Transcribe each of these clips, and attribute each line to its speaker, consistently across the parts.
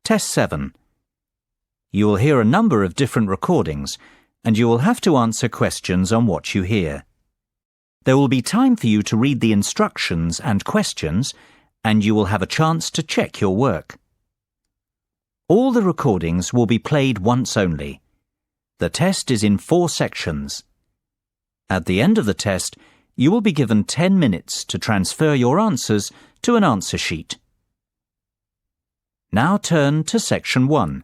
Speaker 1: Test 7. You will hear a number of different recordings, and you will have to answer questions on what you hear. There will be time for you to read the instructions and questions, and you will have a chance to check your work. All the recordings will be played once only. The test is in 4 sections. At the end of the test, you will be given 10 minutes to transfer your answers to an answer sheet. Now turn to Section 1.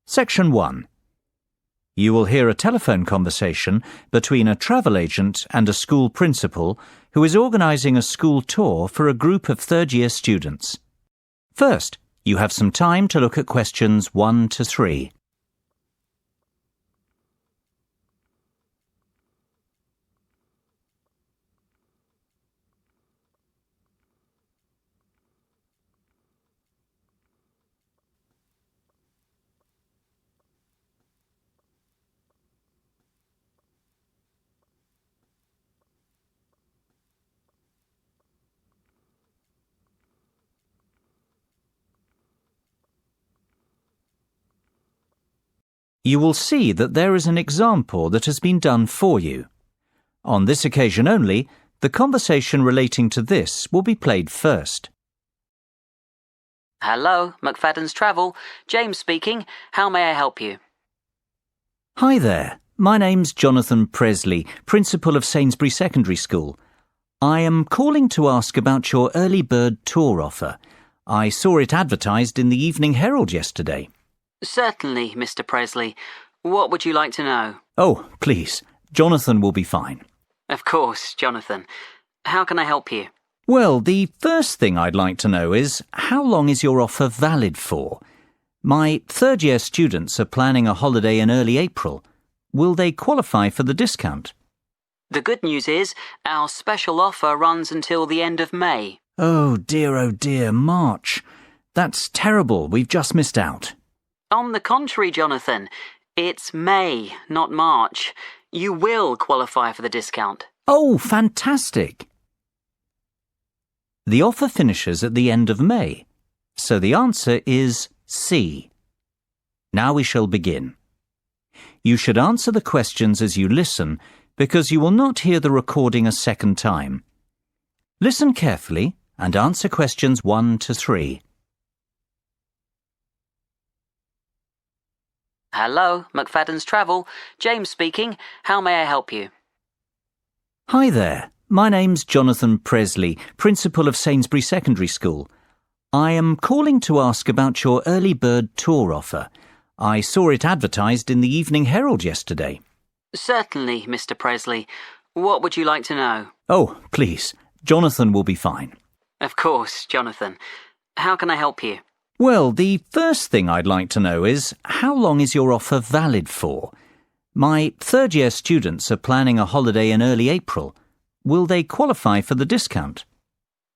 Speaker 1: Section 1. You will hear a telephone conversation between a travel agent and a school principal who is organising a school tour for a group of third-year students. First, you have some time to look at questions 1 to 3. You will see that there is an example that has been done for you. On this occasion only, the conversation relating to this will be played first.
Speaker 2: Hello, MCFADDEN's Travel. James speaking. How may I help you?
Speaker 1: Hi there. My name's Jonathan Presley, Principal of Sainsbury Secondary School. I am calling to ask about your early bird tour offer. I saw it advertised in the Evening Herald yesterday.
Speaker 2: Certainly, Mr. Presley. What would you like to know?
Speaker 1: Oh, please. Jonathan will be fine.
Speaker 2: Of course, Jonathan. How can I help you?
Speaker 1: Well, the first thing I'd like to know is, how long is your offer valid for? My third-year students are planning a holiday in early April. Will they qualify for the discount?
Speaker 2: The good news is, our special offer runs until the end of May.
Speaker 1: Oh dear, March. That's terrible. We've just missed out.
Speaker 2: On the contrary, Jonathan, it's May, not March. You will qualify for the discount.
Speaker 1: Oh, fantastic! The offer finishes at the end of May, so the answer is C. Now we shall begin. You should answer the questions as you listen, because you will not hear the recording a second time. Listen carefully and answer questions 1 to 3.
Speaker 2: Hello, MCFADDEN's Travel. James speaking. How may I help you?
Speaker 1: Hi there. My name's Jonathan Presley, Principal of Sainsbury Secondary School. I am calling to ask about your early bird tour offer. I saw it advertised in the Evening Herald yesterday.
Speaker 2: Certainly, Mr. Presley. What would you like to know?
Speaker 1: Oh, please. Jonathan will be fine.
Speaker 2: Of course, Jonathan. How can I help you?
Speaker 1: Well, the first thing I'd like to know is, how long is your offer valid for? My third-year students are planning a holiday in early April. Will they qualify for the discount?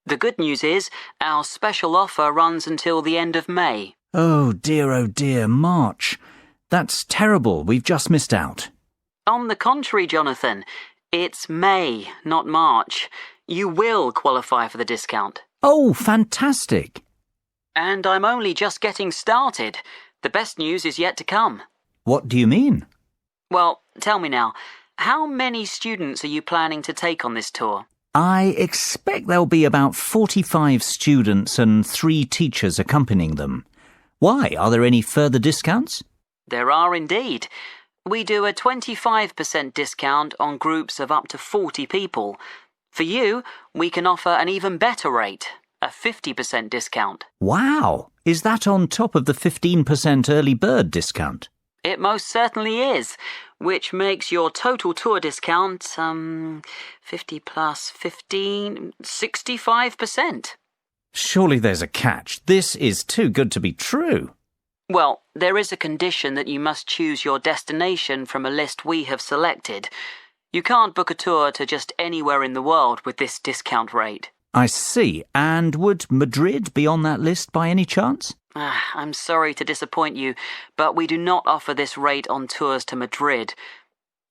Speaker 2: The good news is, our special offer runs until the end of May.
Speaker 1: Oh dear, March. That's terrible. We've just missed out.
Speaker 2: On the contrary, Jonathan, it's May, not March. You will qualify for the discount.
Speaker 1: Oh, fantastic!
Speaker 2: And I'm only just getting started. The best news is yet to come.
Speaker 1: What do you mean?
Speaker 2: Well, tell me now, how many students are you planning to take on this tour?
Speaker 1: I expect there'll be about 45 students and 3 teachers accompanying them. Why? Are there any further discounts?
Speaker 2: There are indeed. We do a 25% discount on groups of up to 40 people. For you, we can offer an even better rate, a 50% discount.
Speaker 1: Wow! Is that on top of the 15% early bird discount?
Speaker 2: It most certainly is, which makes your total tour discount, 50 plus 15, 65%.
Speaker 1: Surely there's a catch. This is too good to be true.
Speaker 2: Well, there is a condition that you must choose your destination from a list we have selected. You can't book a tour to just anywhere in the world with this discount rate.
Speaker 1: I see. And would Madrid be on that list by any chance?
Speaker 2: I'm sorry to disappoint you, but we do not offer this rate on tours to Madrid.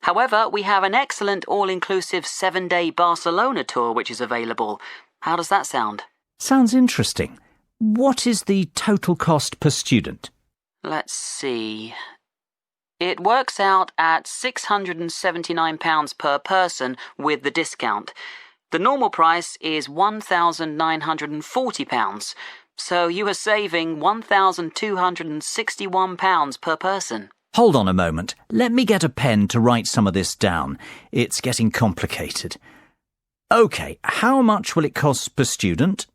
Speaker 2: However, we have an excellent all-inclusive 7-day Barcelona tour which is available. How does that sound?
Speaker 1: Sounds interesting. What is the total cost per student?
Speaker 2: Let's see. It works out at £679 per person with the discount. The normal price is £1,940, so you are saving £1,261 per person.
Speaker 1: Hold on a moment. Let me get a pen to write some of this down. It's getting complicated. OK, how much will it cost per student?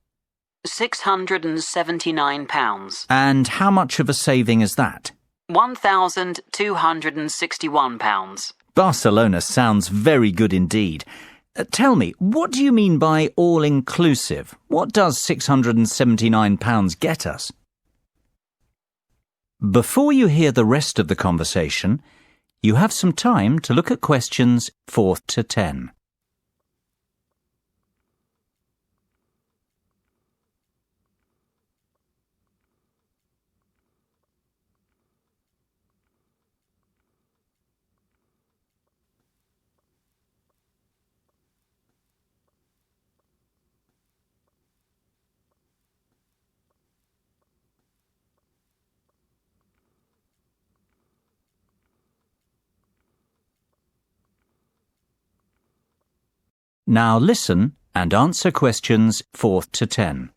Speaker 2: £679.
Speaker 1: And how much of a saving is that?
Speaker 2: £1,261.
Speaker 1: Barcelona sounds very good indeed. Tell me, what do you mean by all-inclusive? What does £679 get us? Before you hear the rest of the conversation, you have some time to look at questions 4 to 10. Now listen and answer questions 4 to 10.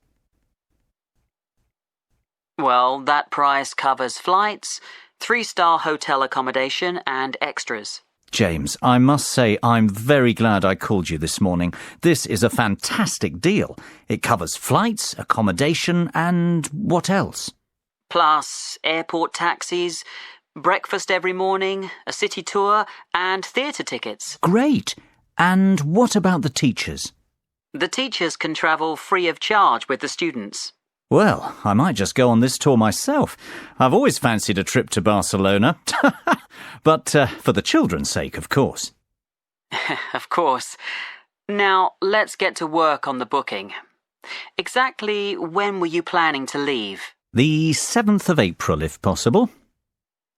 Speaker 2: Well, that price covers flights, 3-star hotel accommodation and extras.
Speaker 1: James, I must say I'm very glad I called you this morning. This is a fantastic deal. It covers flights, accommodation and what else?
Speaker 2: Plus airport taxis, breakfast every morning, a city tour and theatre tickets.
Speaker 1: Great! And what about the teachers?
Speaker 2: The teachers can travel free of charge with the students.
Speaker 1: Well, I might just go on this tour myself. I've always fancied a trip to Barcelona. But for the children's sake, of course.
Speaker 2: Of course. Now, let's get to work on the booking. Exactly when were you planning to leave?
Speaker 1: The 7th of April, if possible.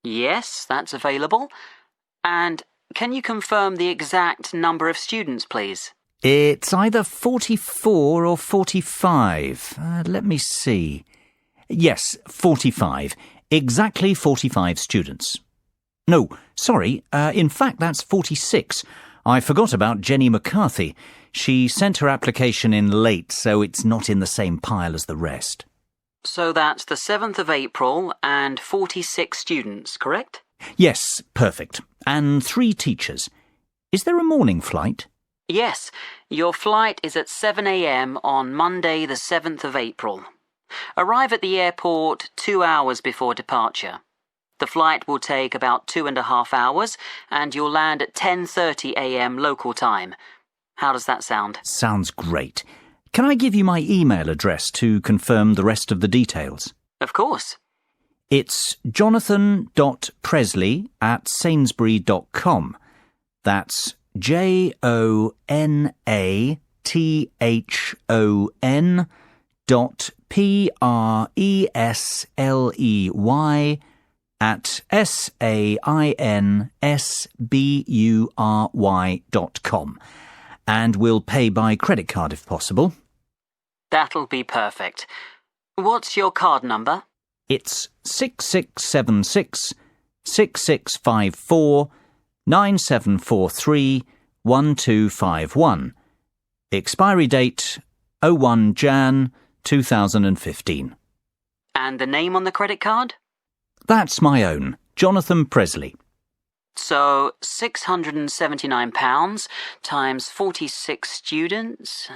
Speaker 2: Yes, that's available. And can you confirm the exact number of students, please?
Speaker 1: It's either 44 or 45. Let me see. Yes, 45. Exactly 45 students. No, sorry, in fact that's 46. I forgot about Jenny McCarthy. She sent her application in late, so it's not in the same pile as the rest.
Speaker 2: So that's the 7th of April and 46 students, correct?
Speaker 1: Yes, perfect. And 3 teachers. Is there a morning flight?
Speaker 2: Yes, your flight is at 7 a.m. on Monday the 7th of April. Arrive at the airport 2 hours before departure. The flight will take about 2.5 hours and you'll land at 10:30 a.m. local time. How does that sound?
Speaker 1: Sounds great. Can I give you my email address to confirm the rest of the details?
Speaker 2: Of course.
Speaker 1: It's jonathan.presley@sainsbury.com. That's JONATHAN.PRESLEY@SAINSBURY.com. And we'll pay by credit card if possible.
Speaker 2: That'll be perfect. What's your card number?
Speaker 1: It's 6676 6654 9743 1251. Expiry date 01 Jan 2015.
Speaker 2: And the name on the credit card?
Speaker 1: That's my own, Jonathan Presley.
Speaker 2: So £679 times 46 students.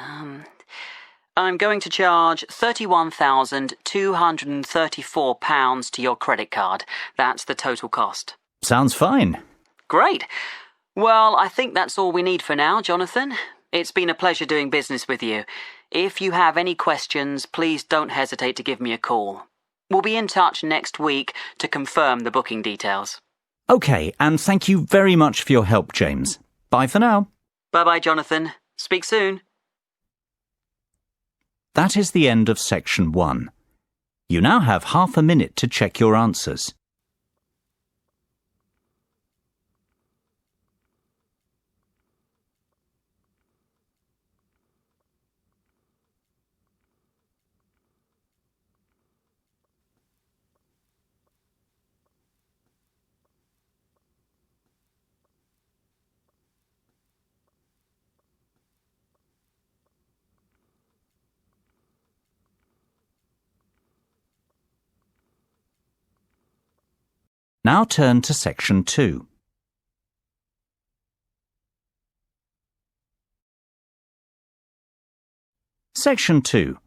Speaker 2: I'm going to charge £31,234 to your credit card. That's the total cost.
Speaker 1: Sounds fine.
Speaker 2: Great. Well, I think that's all we need for now, Jonathan. It's been a pleasure doing business with you. If you have any questions, please don't hesitate to give me a call. We'll be in touch next week to confirm the booking details.
Speaker 1: OK, and thank you very much for your help, James. Bye for now.
Speaker 2: Bye-bye, Jonathan. Speak soon.
Speaker 1: That is the end of section 1. You now have half a minute to check your answers. Now turn to Section 2. Section 2.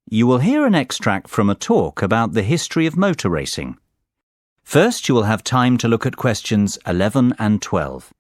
Speaker 1: You will hear an extract from a talk about the history of motor racing. First, you will have time to look at questions 11 and 12.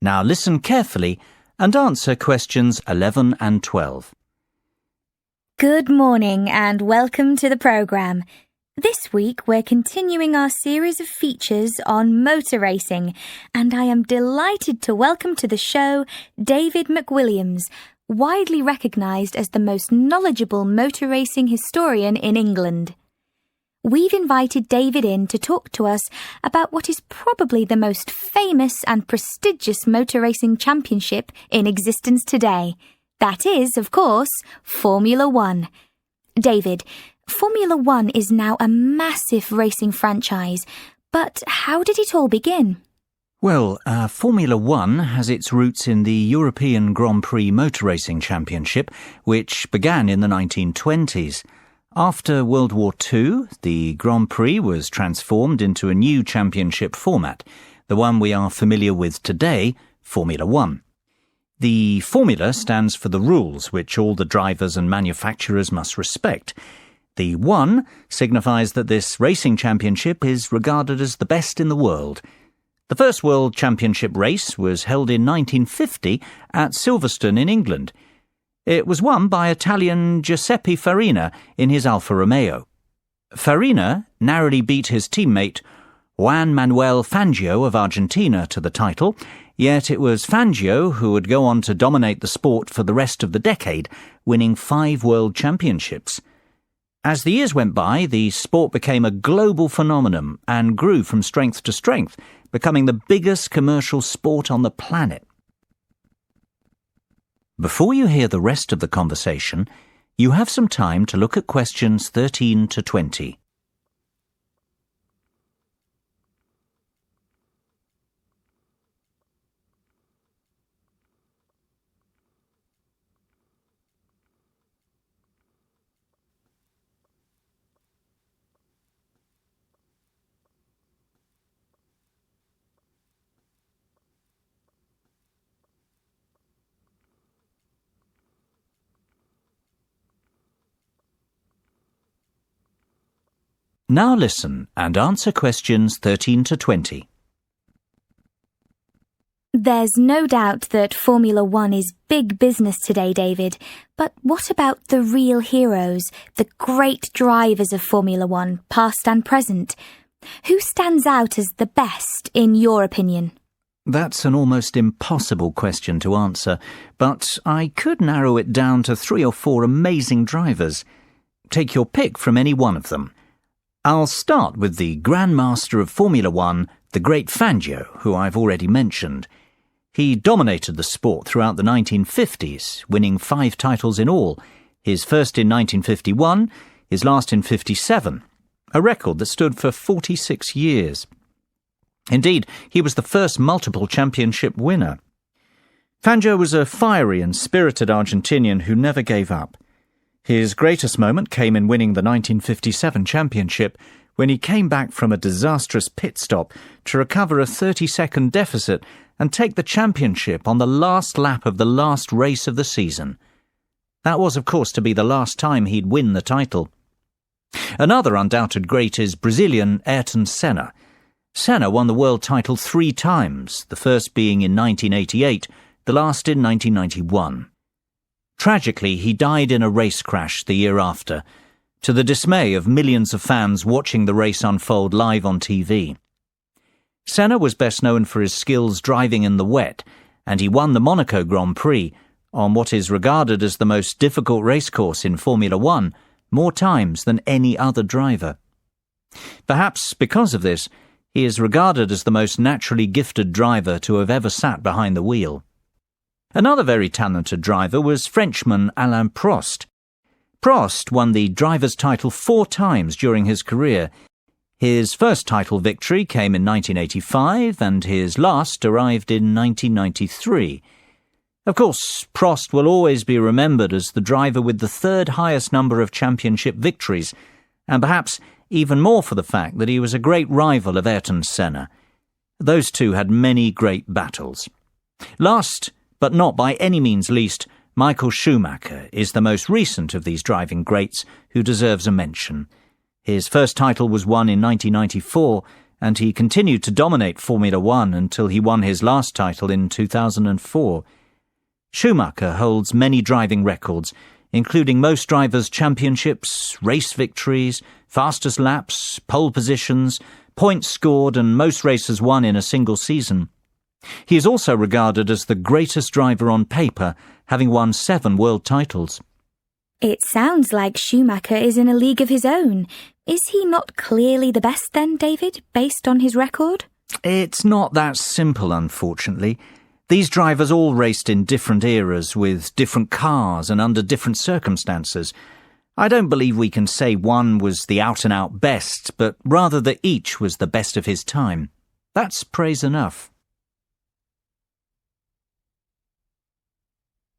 Speaker 1: Now listen carefully and answer questions 11 and 12.
Speaker 3: Good morning and welcome to the programme. This week we're continuing our series of features on motor racing, and I am delighted to welcome to the show David McWilliams, widely recognised as the most knowledgeable motor racing historian in England. We've invited David in to talk to us about what is probably the most famous and prestigious motor racing championship in existence today. That is, of course, Formula One. David, Formula One is now a massive racing franchise, but how did it all begin?
Speaker 1: Well, Formula One has its roots in the European Grand Prix Motor Racing Championship, which began in the 1920s. After World War II, the Grand Prix was transformed into a new championship format, the one we are familiar with today, Formula One. The formula stands for the rules which all the drivers and manufacturers must respect. The one signifies that this racing championship is regarded as the best in the world. The first World Championship race was held in 1950 at Silverstone in England. It was won by Italian Giuseppe Farina in his Alfa Romeo. Farina narrowly beat his teammate Juan Manuel Fangio of Argentina to the title, yet it was Fangio who would go on to dominate the sport for the rest of the decade, winning 5 world championships. As the years went by, the sport became a global phenomenon and grew from strength to strength, becoming the biggest commercial sport on the planet. Before you hear the rest of the conversation, you have some time to look at questions 13 to 20. Now listen and answer questions 13 to 20.
Speaker 3: There's no doubt that Formula One is big business today, David, but what about the real heroes, the great drivers of Formula One, past and present? Who stands out as the best, in your opinion?
Speaker 1: That's an almost impossible question to answer, but I could narrow it down to 3 or 4 amazing drivers. Take your pick from any one of them. I'll start with the Grand Master of Formula One, the great Fangio, who I've already mentioned. He dominated the sport throughout the 1950s, winning 5 titles in all, his first in 1951, his last in 57, a record that stood for 46 years. Indeed, he was the first multiple championship winner. Fangio was a fiery and spirited Argentinian who never gave up. His greatest moment came in winning the 1957 championship, when he came back from a disastrous pit stop to recover a 30-second deficit and take the championship on the last lap of the last race of the season. That was, of course, to be the last time he'd win the title. Another undoubted great is Brazilian Ayrton Senna. Senna won the world title 3 times, the first being in 1988, the last in 1991. Tragically, he died in a race crash the year after, to the dismay of millions of fans watching the race unfold live on TV. Senna was best known for his skills driving in the wet, and he won the Monaco Grand Prix, on what is regarded as the most difficult racecourse in Formula One, more times than any other driver. Perhaps because of this, He is regarded as the most naturally gifted driver to have ever sat behind the wheel. Another very talented driver was Frenchman Alain Prost. Prost won the driver's title 4 times during his career. His first title victory came in 1985 and his last arrived in 1993. Of course, Prost will always be remembered as the driver with the 3rd highest number of championship victories, and perhaps even more for the fact that he was a great rival of Ayrton Senna. Those two had many great battles. Last, but not by any means least, Michael Schumacher is the most recent of these driving greats who deserves a mention. His first title was won in 1994, and he continued to dominate Formula One until he won his last title in 2004. Schumacher holds many driving records, including most drivers' championships, race victories, fastest laps, pole positions, points scored, and most races won in a single season. He is also regarded as the greatest driver on paper, having won 7 world titles.
Speaker 3: It sounds like Schumacher is in a league of his own. Is he not clearly the best then, David, based on his record?
Speaker 1: It's not that simple, unfortunately. These drivers all raced in different eras with different cars and under different circumstances. I don't believe we can say one was the out-and-out best, but rather that each was the best of his time. That's praise enough.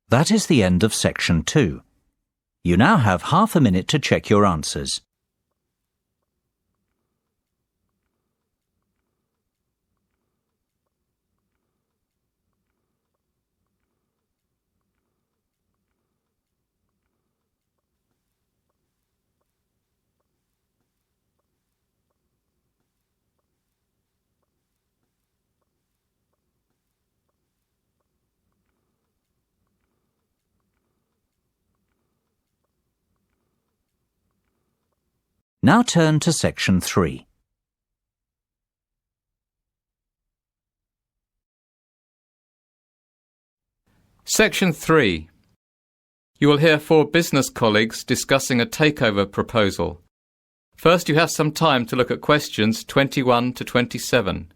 Speaker 1: That is the end of section 2. You now have half a minute to check your answers. Now turn to section 3.
Speaker 4: Section 3. You will hear 4 business colleagues discussing a takeover proposal. First, you have some time to look at questions 21 to 27.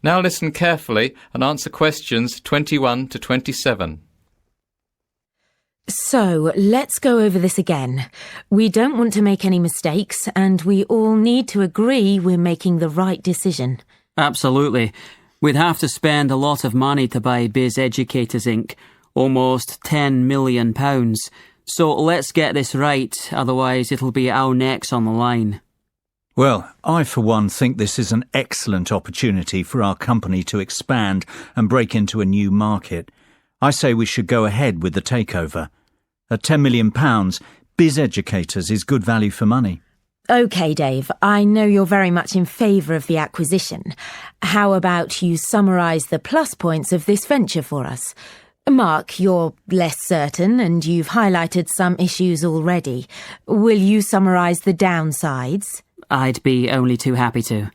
Speaker 4: Now listen carefully and answer questions 21 to 27.
Speaker 5: So, let's go over this again. We don't want to make any mistakes, and we all need to agree we're making the right decision.
Speaker 6: Absolutely. We'd have to spend a lot of money to buy Bizz Educators Inc., almost £10 million. So let's get this right, otherwise it'll be our necks on the line.
Speaker 1: Well, I for one think this is an excellent opportunity for our company to expand and break into a new market. I say we should go ahead with the takeover. At £10 million, Bizz Educators is good value for money.
Speaker 5: OK, Dave, I know you're very much in favour of the acquisition. How about you summarise the plus points of this venture for us? Mark, you're less certain and you've highlighted some issues already. Will you summarise the downsides?
Speaker 6: I'd be only too happy to.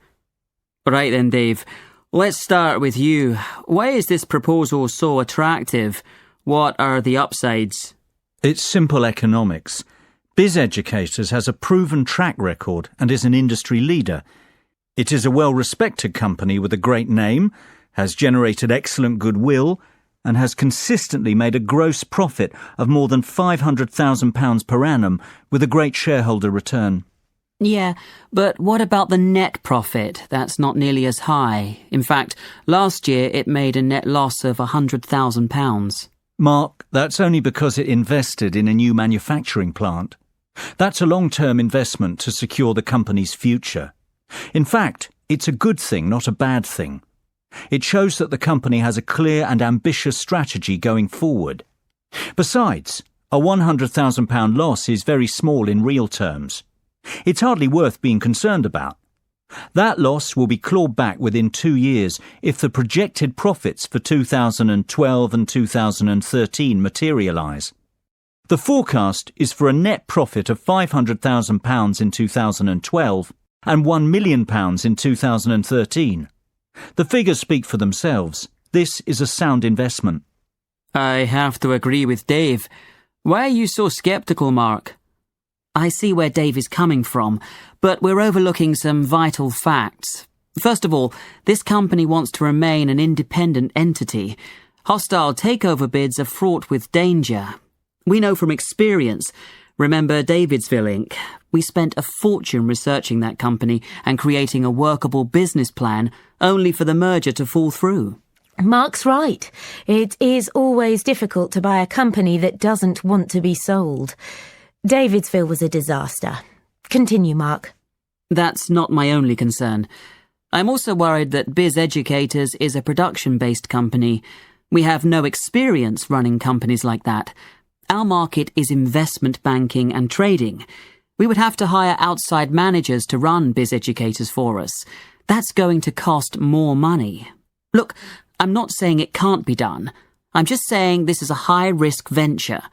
Speaker 6: Right then, Dave, let's start with you. Why is this proposal so attractive? What are the upsides?
Speaker 1: It's simple economics. Bizz Educators has a proven track record and is an industry leader. It is a well-respected company with a great name, has generated excellent goodwill, and has consistently made a gross profit of more than £500,000 per annum with a great shareholder return.
Speaker 6: Yeah, but what about the net profit? That's not nearly as high. In fact, last year it made a net loss of £100,000.
Speaker 1: Mark, that's only because it invested in a new manufacturing plant. That's a long-term investment to secure the company's future. In fact, it's a good thing, not a bad thing. It shows that the company has a clear and ambitious strategy going forward. Besides, a £100,000 loss is very small in real terms. It's hardly worth being concerned about. That loss will be clawed back within 2 years if the projected profits for 2012 and 2013 materialise. The forecast is for a net profit of £500,000 in 2012 and £1 million in 2013. The figures speak for themselves. This is a sound investment.
Speaker 6: I have to agree with Dave. Why are you so sceptical, Mark? I see where Dave is coming from, but we're overlooking some vital facts. First of all, this company wants to remain an independent entity. Hostile takeover bids are fraught with danger. We know from experience. Remember Davidsville Inc.? We spent a fortune researching that company and creating a workable business plan, only for the merger to fall through.
Speaker 5: Mark's right. It is always difficult to buy a company that doesn't want to be sold. Davidsville was a disaster. Continue, Mark.
Speaker 6: That's not my only concern. I'm also worried that Bizz Educators is a production-based company. We have no experience running companies like that. Our market is investment banking and trading. We would have to hire outside managers to run Bizz Educators for us. That's going to cost more money. Look, I'm not saying it can't be done. I'm just saying this is a high-risk venture.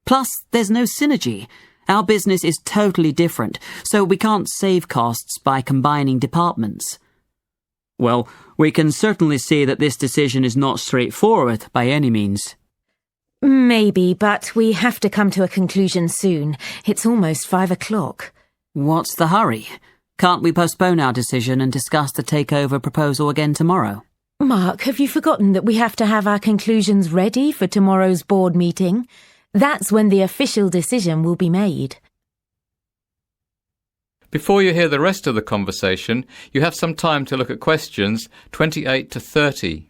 Speaker 6: Plus, there's no synergy. Our business is totally different, so we can't save costs by combining departments. Well, we can certainly see that this decision is not straightforward by any means.
Speaker 5: Maybe, but we have to come to a conclusion soon. It's almost 5 o'clock.
Speaker 6: What's the hurry? Can't we postpone our decision and discuss the takeover proposal again tomorrow?
Speaker 5: Mark, have you forgotten that we have to have our conclusions ready for tomorrow's board meeting? That's when the official decision will be made.
Speaker 4: Before you hear the rest of the conversation, you have some time to look at questions 28 to 30.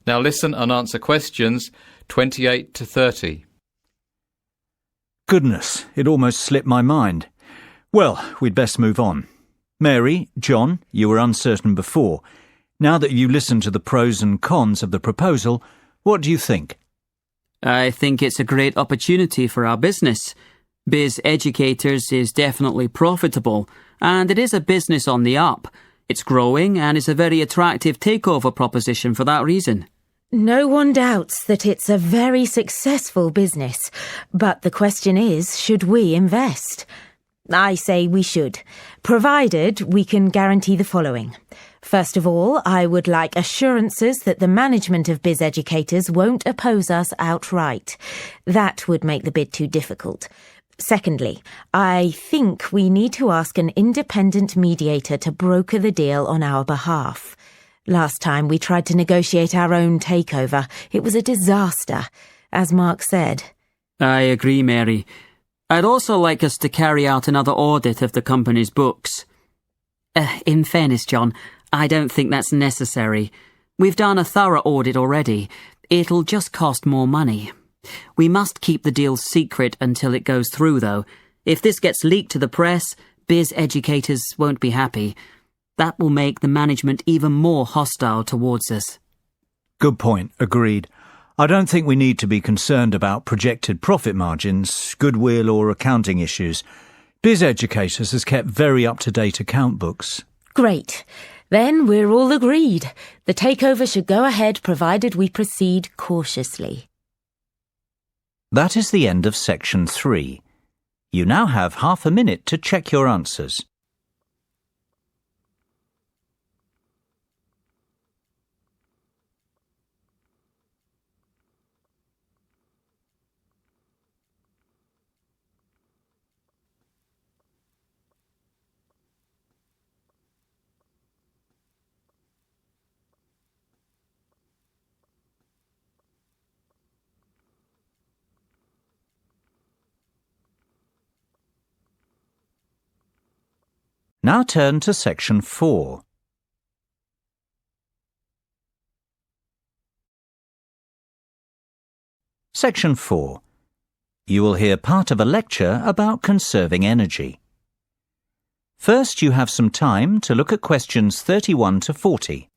Speaker 4: Now listen and answer questions 28 to 30.
Speaker 1: Goodness, it almost slipped my mind. Well, we'd best move on. Mary, John, you were uncertain before. Now that you listened to the pros and cons of the proposal, what do you think?
Speaker 6: I think it's a great opportunity for our business. Bizz Educators is definitely profitable, and it is a business on the up. It's growing, and it's a very attractive takeover proposition for that reason.
Speaker 5: No one doubts that it's a very successful business, but the question is, should we invest? I say we should, provided we can guarantee the following. First of all, I would like assurances that the management of Bizz Educators won't oppose us outright. That would make the bid too difficult. Secondly, I think we need to ask an independent mediator to broker the deal on our behalf. Last time we tried to negotiate our own takeover. It was a disaster, as Mark said.
Speaker 6: I agree, Mary. I'd also like us to carry out another audit of the company's books. In fairness, John, I don't think that's necessary. We've done a thorough audit already. It'll just cost more money. We must keep the deal secret until it goes through, though. If this gets leaked to the press, Bizz Educators won't be happy. That will make the management even more hostile towards us.
Speaker 1: Good point, agreed. I don't think we need to be concerned about projected profit margins, goodwill or accounting issues. Bizz Educators has kept very up-to-date account books.
Speaker 5: Great. Then we're all agreed. The takeover should go ahead provided we proceed cautiously.
Speaker 1: That is the end of section 3. You now have half a minute to check your answers. Now turn to Section 4. Section 4. You will hear part of a lecture about conserving energy. First, you have some time to look at questions 31 to 40.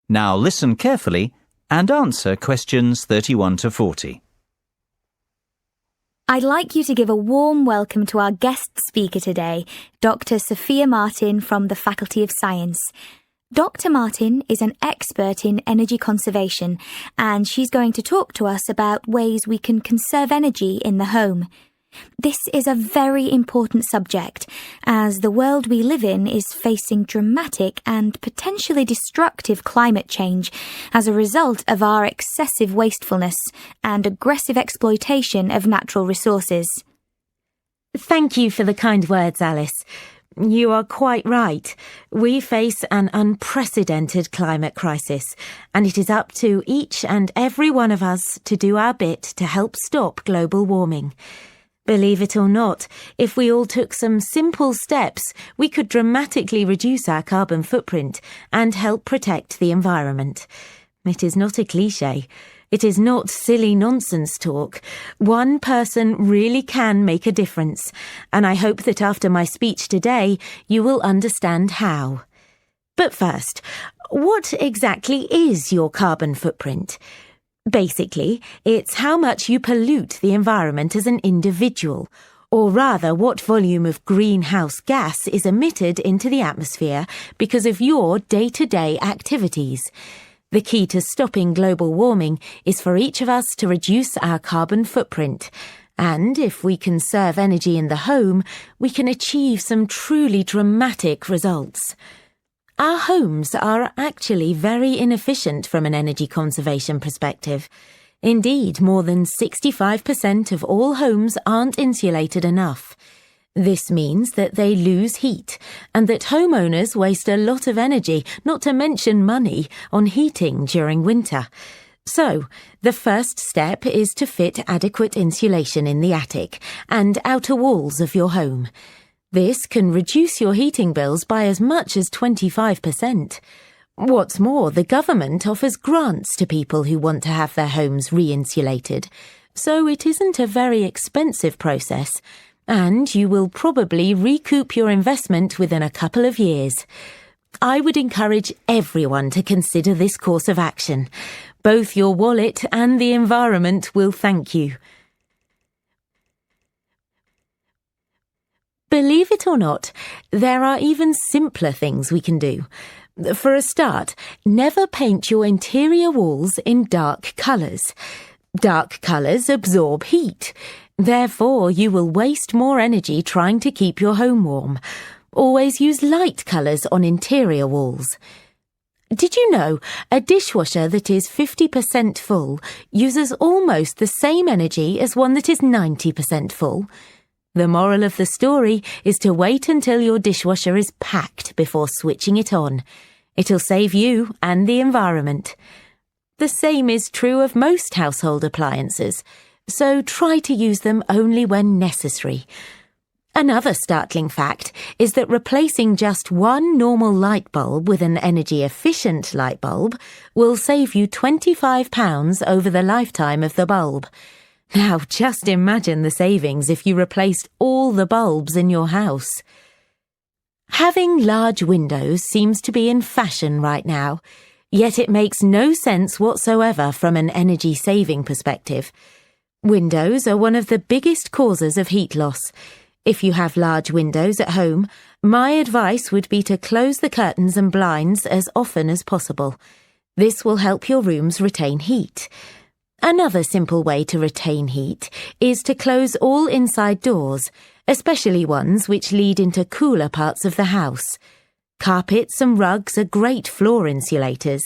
Speaker 1: Now listen carefully and answer questions 31 to 40.
Speaker 3: I'd like you to give a warm welcome to our guest speaker today, Dr. Sophia Martin from the Faculty of Science. Dr. Martin is an expert in energy conservation, and she's going to talk to us about ways we can conserve energy in the home. This is a very important subject, as the world we live in is facing dramatic and potentially destructive climate change as a result of our excessive wastefulness and aggressive exploitation of natural resources.
Speaker 5: Thank you for the kind words, Alice. You are quite right. We face an unprecedented climate crisis, and it is up to each and every one of us to do our bit to help stop global warming. Believe it or not, if we all took some simple steps, we could dramatically reduce our carbon footprint and help protect the environment. It is not a cliché. It is not silly nonsense talk. One person really can make a difference, and I hope that after my speech today, you will understand how. But first, what exactly is your carbon footprint? Basically, it's how much you pollute the environment as an individual, or rather what volume of greenhouse gas is emitted into the atmosphere because of your day-to-day activities. The key to stopping global warming is for each of us to reduce our carbon footprint. And if we conserve energy in the home, we can achieve some truly dramatic results. Our homes are actually very inefficient from an energy conservation perspective. Indeed, more than 65% of all homes aren't insulated enough. This means that they lose heat, and that homeowners waste a lot of energy, not to mention money, on heating during winter. So, the first step is to fit adequate insulation in the attic and outer walls of your home. This can reduce your heating bills by as much as 25%. What's more, the government offers grants to people who want to have their homes re-insulated, so it isn't a very expensive process, and you will probably recoup your investment within a couple of years. I would encourage everyone to consider this course of action. Both your wallet and the environment will thank you. Believe it or not, there are even simpler things we can do. For a start, never paint your interior walls in dark colours. Dark colours absorb heat. Therefore, you will waste more energy trying to keep your home warm. Always use light colours on interior walls. Did you know a dishwasher that is 50% full uses almost the same energy as one that is 90% full? The moral of the story is to wait until your dishwasher is packed before switching it on. It'll save you and the environment. The same is true of most household appliances, so try to use them only when necessary. Another startling fact is that replacing just one normal light bulb with an energy-efficient light bulb will save you £25 over the lifetime of the bulb. Now, just imagine the savings if you replaced all the bulbs in your house. Having large windows seems to be in fashion right now, yet it makes no sense whatsoever from an energy-saving perspective. Windows are one of the biggest causes of heat loss. If you have large windows at home, my advice would be to close the curtains and blinds as often as possible. This will help your rooms retain heat. Another simple way to retain heat is to close all inside doors, especially ones which lead into cooler parts of the house. Carpets and rugs are great floor insulators.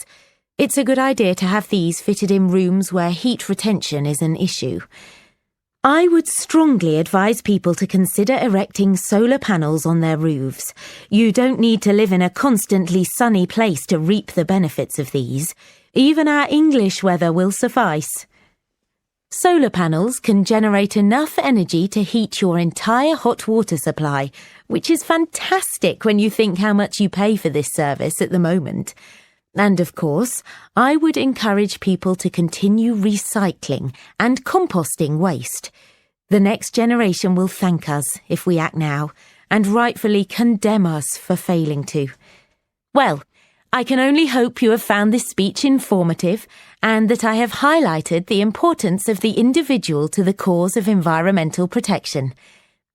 Speaker 5: It's a good idea to have these fitted in rooms where heat retention is an issue. I would strongly advise people to consider erecting solar panels on their roofs. You don't need to live in a constantly sunny place to reap the benefits of these. Even our English weather will suffice. Solar panels can generate enough energy to heat your entire hot water supply, which is fantastic when you think how much you pay for this service at the moment. And of course, I would encourage people to continue recycling and composting waste. The next generation will thank us if we act now, and rightfully condemn us for failing to. Well, I can only hope you have found this speech informative and that I have highlighted the importance of the individual to the cause of environmental protection.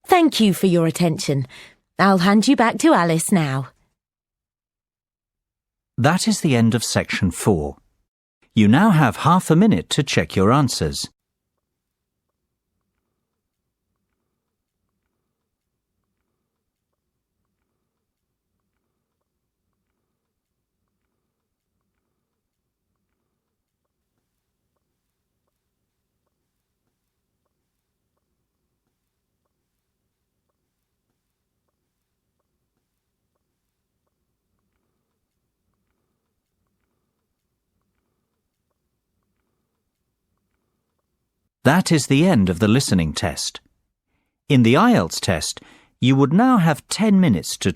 Speaker 5: Thank you for your attention. I'll hand you back to Alice now.
Speaker 1: That is the end of section 4. You now have half a minute to check your answers. That is the end of the listening test. In the IELTS test, you would now have 10 minutes to